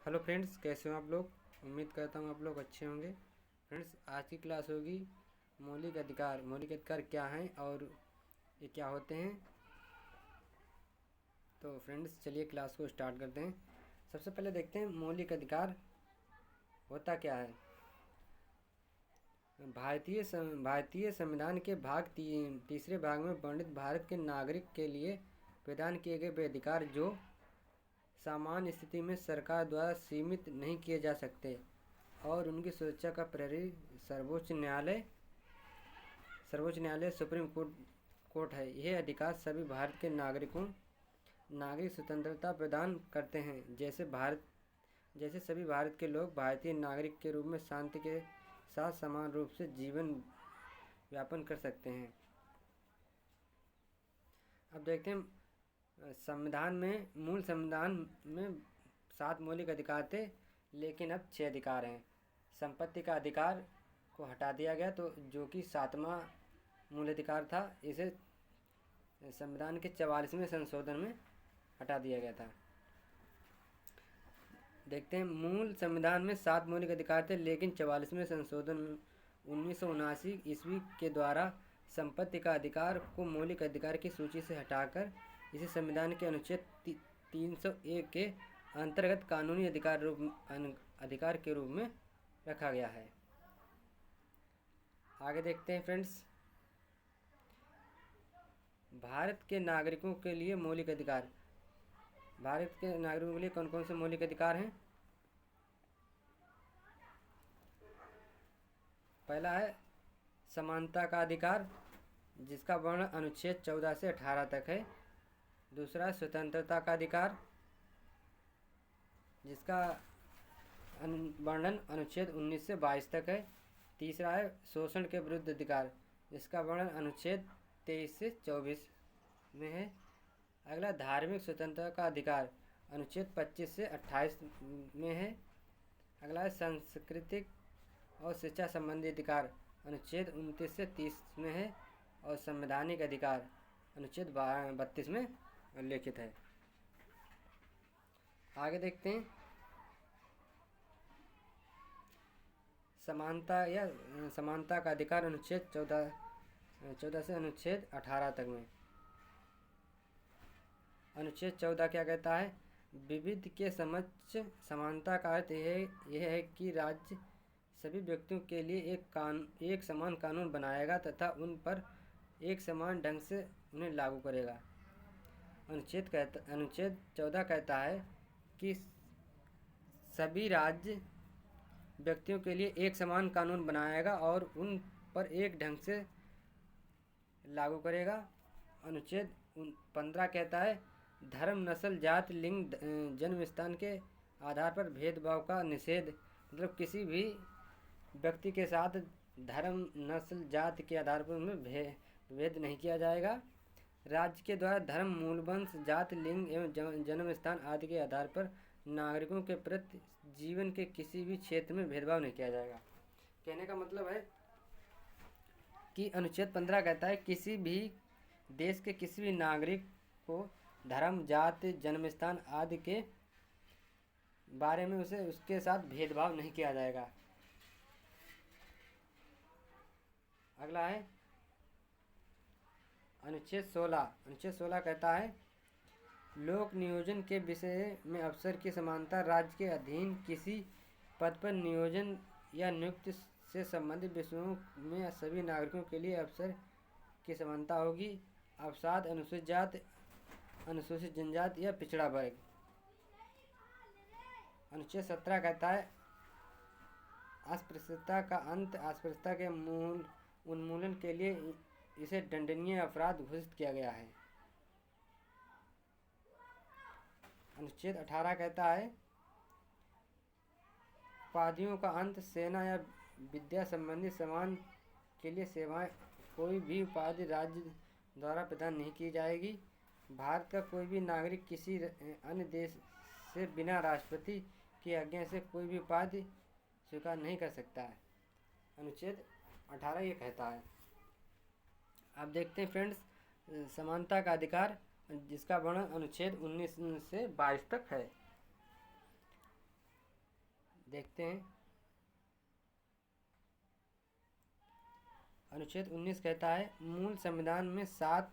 Hello friends, कैसे हो आप लोग। उम्मीद करता हूँ आप लोग अच्छे होंगे। फ्रेंड्स, आज की क्लास होगी मौलिक अधिकार। मौलिक अधिकार क्या हैं और ये क्या होते हैं। तो फ्रेंड्स, चलिए क्लास को स्टार्ट करते हैं। सबसे पहले देखते हैं मौलिक अधिकार होता क्या है। भारतीय संविधान के तीसरे भाग में वर्णित भारत के नागरिक के लिए प्रदान किए गए वे अधिकार जो सामान्य स्थिति में सरकार द्वारा सीमित नहीं किए जा सकते और उनकी सुरक्षा का प्रहरी सर्वोच्च न्यायालय सुप्रीम कोर्ट है। यह अधिकार सभी भारत के नागरिकों नागरिक स्वतंत्रता प्रदान करते हैं, जैसे सभी भारत के लोग भारतीय नागरिक के रूप में शांति के साथ समान रूप से जीवन यापन कर सकते हैं। अब देखते हैं मूल संविधान में 7 मौलिक अधिकार थे, लेकिन अब 6 अधिकार हैं। संपत्ति का अधिकार को हटा दिया गया, तो जो कि 7वां मूल अधिकार था, इसे संविधान के 44वें संशोधन में हटा दिया गया था। देखते हैं, मूल संविधान में 7 मौलिक अधिकार थे, लेकिन 44वें संशोधन 1979 ईस्वी के द्वारा संपत्ति का अधिकार को मौलिक अधिकार की सूची से हटाकर इसे संविधान के अनुच्छेद 301 के अंतर्गत कानूनी अधिकार के रूप में रखा गया है। आगे देखते हैं फ्रेंड्स, भारत के नागरिकों के लिए मौलिक अधिकार। भारत के नागरिकों के लिए कौन कौन से मौलिक अधिकार हैं। पहला है समानता का अधिकार, जिसका वर्णन अनुच्छेद 14 से 18 तक है। दूसरा है स्वतंत्रता का अधिकार, जिसका वर्णन अनुच्छेद 19 से 22 तक है। तीसरा है शोषण के विरुद्ध अधिकार, जिसका वर्णन अनुच्छेद 23 से 24 में है। अगला धार्मिक स्वतंत्रता का अधिकार, अनुच्छेद 25 से 28 में है। अगला है सांस्कृतिक और शिक्षा संबंधी अधिकार, अनुच्छेद 29 से 30 में है। और संवैधानिक अधिकार अनुच्छेद 32 में उल्लेखित है। आगे देखते हैं, समानता का अधिकार अनुच्छेद 14 से अनुच्छेद 18 तक में। अनुच्छेद 14 क्या कहता है। विविध के समक्ष समानता का अर्थ यह है कि राज्य सभी व्यक्तियों के लिए एक समान कानून बनाएगा तथा उन पर एक समान ढंग से उन्हें लागू करेगा। अनुच्छेद 14 कहता है कि सभी राज्य व्यक्तियों के लिए एक समान कानून बनाएगा और उन पर एक ढंग से लागू करेगा। अनुच्छेद 15 कहता है धर्म, नस्ल, जाति, लिंग, जन्म स्थान के आधार पर भेदभाव का निषेध। मतलब किसी भी व्यक्ति के साथ धर्म, नस्ल, जाति के आधार पर उनमें भेद नहीं किया जाएगा। राज्य के द्वारा धर्म, मूलवंश, जाति, लिंग एवं जन्म स्थान आदि के आधार पर नागरिकों के प्रति जीवन के किसी भी क्षेत्र में भेदभाव नहीं किया जाएगा। कहने का मतलब है कि अनुच्छेद 15 कहता है किसी भी देश के किसी भी नागरिक को धर्म, जाति, जन्म स्थान आदि के बारे में उसके साथ भेदभाव नहीं किया जाएगा। अगला है अनुच्छेद 16 कहता है लोक नियोजन के विषय में अफसर की समानता। राज्य के अधीन किसी पद पर नियोजन या नियुक्ति से संबंधित विषयों में सभी नागरिकों के लिए अफसर की समानता होगी। अवसाद, अनुसूचित जाति, अनुसूचित जनजाति या पिछड़ा वर्ग। अनुच्छेद 17 कहता है अस्पृश्यता का अंत। अस्पृश्यता के उन्मूलन के लिए इसे दंडनीय अपराध घोषित किया गया है। अनुच्छेद 18 कहता है उपाधियों का अंत। सेना या विद्या संबंधी सम्मान के लिए सेवाएं। कोई भी उपाधि राज्य द्वारा प्रदान नहीं की जाएगी। भारत का कोई भी नागरिक किसी अन्य देश से बिना राष्ट्रपति की आज्ञा से कोई भी उपाधि स्वीकार नहीं कर सकता है। अनुच्छेद 18 ये कहता है। अब देखते हैं फ्रेंड्स, समानता का अधिकार, जिसका वर्णन अनुच्छेद 19 से 22 तक है। देखते हैं। अनुच्छेद 19 कहता है मूल संविधान में 7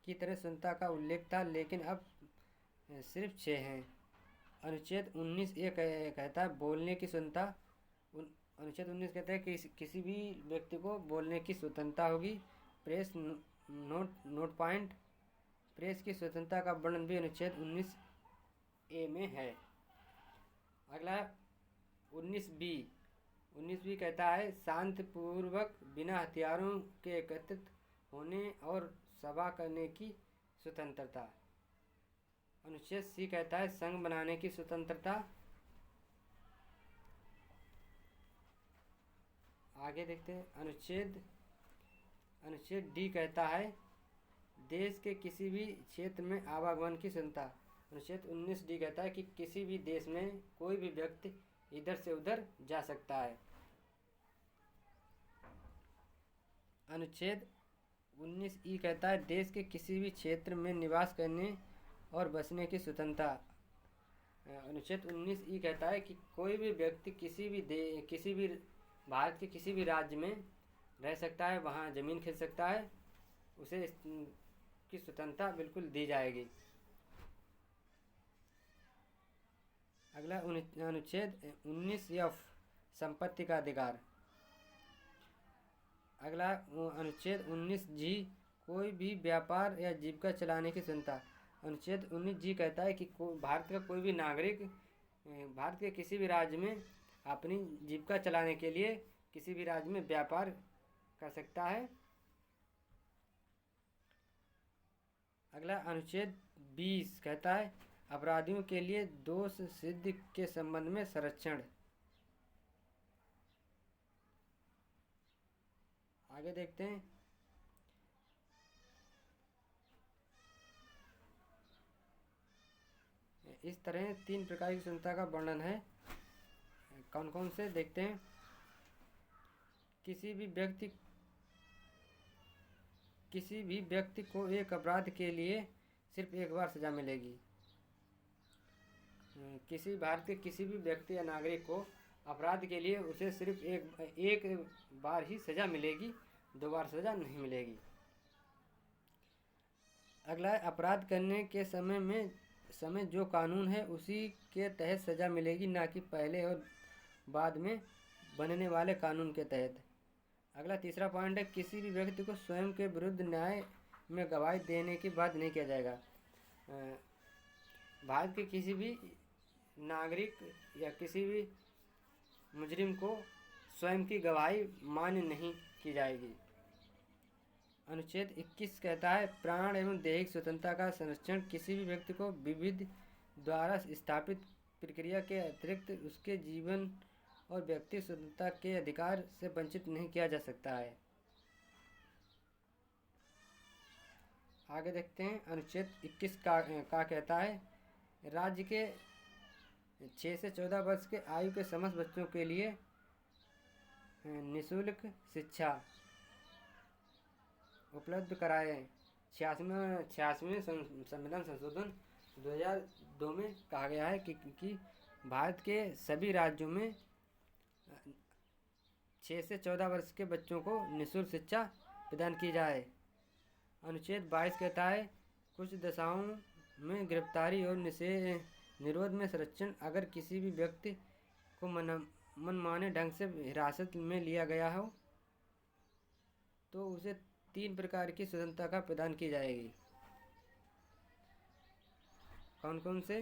की तरह स्वतंत्रता का उल्लेख था, लेकिन अब सिर्फ 6 हैं। अनुच्छेद 19 ये कहता है बोलने की स्वतंत्रता। अनुच्छेद 19 कहता है कि किसी भी व्यक्ति को बोलने की स्वतंत्रता होगी। प्रेस नोट पॉइंट, प्रेस की स्वतंत्रता का वर्णन भी अनुच्छेद 19 ए में है। अगला 19 बी कहता है शांतिपूर्वक बिना हथियारों के एकत्रित होने और सभा करने की स्वतंत्रता। अनुच्छेद सी कहता है संघ बनाने की स्वतंत्रता। आगे देखते हैं। अनुच्छेद डी कहता है देश के किसी भी क्षेत्र में आवागमन की स्वतंत्रता। अनुच्छेद 19 डी कहता है कि किसी भी देश में कोई भी व्यक्ति इधर से उधर जा सकता है। अनुच्छेद 19 ई कहता है देश के किसी भी क्षेत्र में निवास करने और बसने की स्वतंत्रता। अनुच्छेद 19 ई कहता है कि कोई भी व्यक्ति किसी भी भारत के किसी भी राज्य में रह सकता है, वहाँ ज़मीन खरीद सकता है, उसे की स्वतंत्रता बिल्कुल दी जाएगी। अगला अनुच्छेद 19F संपत्ति का अधिकार। अगला अनुच्छेद 19G कोई भी व्यापार या जीविका चलाने की स्वतंत्रता। अनुच्छेद 19G कहता है कि भारत का कोई भी नागरिक भारत के किसी भी राज्य में अपनी जीविका चलाने के लिए किसी भी राज्य में व्यापार कर सकता है। अगला अनुच्छेद 20 कहता है अपराधियों के लिए दोष सिद्धि के संबंध में संरक्षण। आगे देखते हैं। इस तरह 3 प्रकार की स्वतंत्रता का वर्णन है। कौन कौन से देखते हैं। किसी भी व्यक्ति को एक अपराध के लिए सिर्फ एक बार सजा मिलेगी। भारत के किसी भी व्यक्ति या नागरिक को अपराध के लिए उसे सिर्फ एक बार ही सजा मिलेगी, 2 बार सजा नहीं मिलेगी। अगला है अपराध करने के समय जो कानून है उसी के तहत सजा मिलेगी, ना कि पहले और बाद में बनने वाले कानून के तहत। अगला तीसरा पॉइंट है किसी भी व्यक्ति को स्वयं के विरुद्ध न्याय में गवाही देने की बाध्य नहीं किया जाएगा। भारत के किसी भी नागरिक या किसी भी मुजरिम को स्वयं की गवाही मान्य नहीं की जाएगी। अनुच्छेद 21 कहता है प्राण एवं दैहिक स्वतंत्रता का संरक्षण। किसी भी व्यक्ति को विविध द्वारा स्थापित प्रक्रिया के अतिरिक्त उसके जीवन और व्यक्ति स्वतंत्रता के अधिकार से वंचित नहीं किया जा सकता है। आगे देखते हैं। अनुच्छेद 21 का कहता है राज्य के 6 से 14 वर्ष के आयु के समस्त बच्चों के लिए निःशुल्क शिक्षा उपलब्ध कराए। 86वें संविधान संशोधन 2002 में कहा गया है कि भारत के सभी राज्यों में 6 से 14 वर्ष के बच्चों को निःशुल्क शिक्षा प्रदान की जाए। अनुच्छेद 22 कहता है कुछ दशाओं में गिरफ्तारी और निरोध में संरक्षण। अगर किसी भी व्यक्ति को मनमाने ढंग से हिरासत में लिया गया हो तो उसे 3 प्रकार की स्वतंत्रता का प्रदान की जाएगी। कौन कौन से।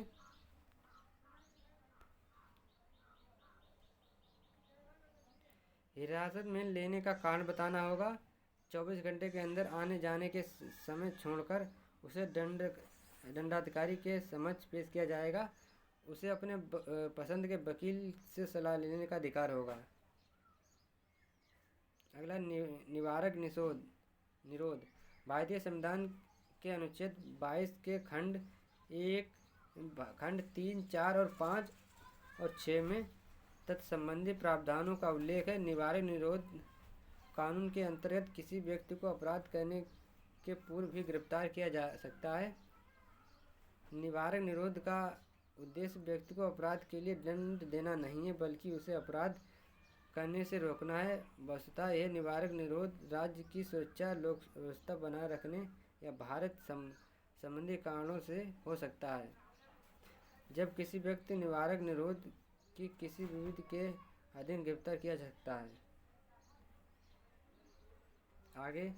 हिरासत में लेने का कारण बताना होगा। 24 घंटे के अंदर आने जाने के समय छोड़कर उसे दंडाधिकारी के समक्ष पेश किया जाएगा। उसे अपने पसंद के वकील से सलाह लेने का अधिकार होगा। अगला निवारक निरोध। भारतीय संविधान के अनुच्छेद 22 के खंड 3, 4 और 5 और 6 में तत्संबंधी प्रावधानों का उल्लेख है। निवारक निरोध कानून के अंतर्गत किसी व्यक्ति को अपराध करने के पूर्व भी गिरफ्तार किया जा सकता है। निवारक निरोध का उद्देश्य व्यक्ति को अपराध के लिए दंड देना नहीं है, बल्कि उसे अपराध करने से रोकना है। वस्तुतः यह निवारक निरोध राज्य की सुरक्षा, लोक व्यवस्था बनाए रखने या भारत संबंधी कारणों से हो सकता है। जब किसी व्यक्ति निवारक निरोध की किसी विधि के अधीन गिरफ्तार किया जा सकता है। आगे